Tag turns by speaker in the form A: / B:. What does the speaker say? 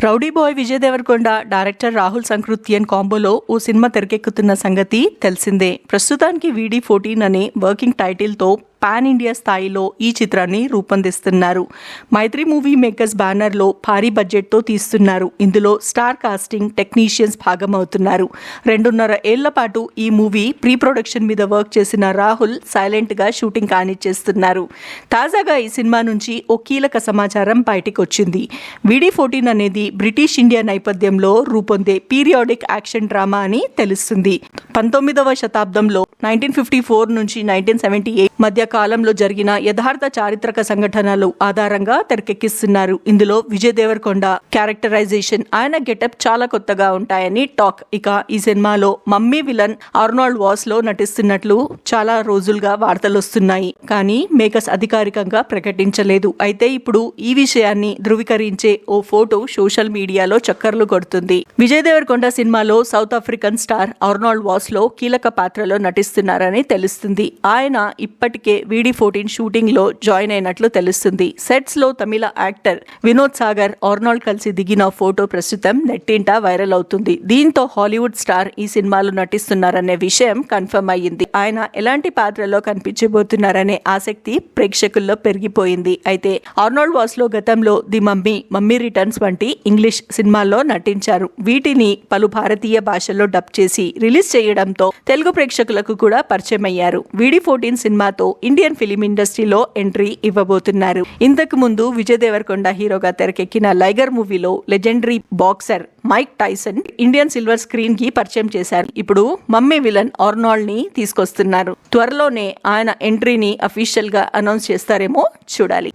A: Rowdy boy Vijay Deverakonda, director Rahul Sankrityan కాంబోలో ఓ cinema తెరకెక్కుతున్న సంగతి తెలిసిందే. ప్రస్తుతానికి VD14 అనే వర్కింగ్ టైటిల్తో పాన్ ఇండియా స్థాయిలో ఈ చిత్రాన్ని రూపొందిస్తున్నారు. మైత్రి మూవీ మేకర్స్ బ్యానర్లో భారీ బడ్జెట్తో తీస్తున్నారు. ఇందులో స్టార్ కాస్టింగ్, టెక్నీషియన్స్ భాగమవుతున్నారు. 2.5 ఏళ్ల పాటు ఈ మూవీ ప్రీ ప్రొడక్షన్ మీద వర్క్ చేసిన రాహుల్ సైలెంట్గా షూటింగ్ కానిచ్చేస్తున్నారు. తాజాగా ఈ సినిమా నుంచి ఓ కీలక సమాచారం బయటికి వచ్చింది. VD14 అనేది బ్రిటిష్ ఇండియా నేపథ్యంలో రూపొందే పీరియాడిక్ యాక్షన్ డ్రామా అని తెలుస్తుంది. 19వ శతాబ్దంలో 1954 నుంచి 1978 మధ్య కాలంలో జరిగిన యథార్థ చారిత్రక సంఘటనలు ఆధారంగా తెరకెక్కిస్తున్నారు. ఇందులో విజయ్ దేవరకొండ క్యారెక్టరైజేషన్, ఆయన గెటప్ చాలా కొత్తగా ఉంటాయని టాక్. ఇక ఈ సినిమాలో మమ్మీ విలన్ ఆర్నాల్డ్ వాస్ లో నటిస్తున్నట్లు చాలా రోజులుగా వార్తలు వస్తున్నాయి. కానీ మేకర్స్ అధికారికంగా ప్రకటించలేదు. అయితే ఇప్పుడు ఈ విషయాన్ని ధృవీకరించే ఓ ఫోటో సోషల్ మీడియాలో చక్కర్లు కొడుతుంది. విజయ్ దేవరకొండ సినిమాలో south African star Arnold was లో కీలక పాత్రలో నటిస్తున్నారని తెలుస్తుంది. ఆయన ఇప్పటికే VD14 షూటింగ్ లో జాయిన్ అయినట్లు తెలుస్తుంది. సెట్స్ లో తమిళ యాక్టర్ వినోద్ సాగర్, ఆర్నాల్డ్ కలిసి దిగిన ఫోటో ప్రస్తుతం నెట్టింట వైరల్ అవుతుంది. దీంతో హాలీవుడ్ స్టార్ ఈ సినిమాలో నటిస్తున్నారనే విషయం కన్ఫర్మ్ అయ్యింది. ఆయన ఎలాంటి పాత్రలో కనిపించబోతున్నారనే ఆసక్తి ప్రేక్షకుల్లో పెరిగిపోయింది. అయితే ఆర్నాల్డ్ వాస్ లో గతంలో ది మమ్మీ రిటర్న్స్ వంటి ఇంగ్లీష్ సినిమాల్లో నటించారు. వీటిని పలు భారతీయ భాషల్లో డబ్ చేసి రిలీజ్ చేయడంతో తెలుగు ప్రేక్షకులకు కూడా పరిచయం అయ్యారు. VD14 సినిమాతో ఇండియన్ ఫిలిం ఇండస్ట్రీలో ఎంట్రీ ఇవ్వబోతున్నారు. ఇంతకు ముందు విజయ్ దేవరకొండ హీరోగా తెరకెక్కిన లైగర్ మూవీలో legendary boxer Mike Tyson Indian silver screen కి పరిచయం చేశారు. ఇప్పుడు మమ్మీ విలన్ ఆర్నాల్డ్ ని తీసుకొస్తున్నారు. త్వరలోనే ఆయన ఎంట్రీని అఫీషియల్ గా అనౌన్స్ చేస్తారేమో చూడాలి.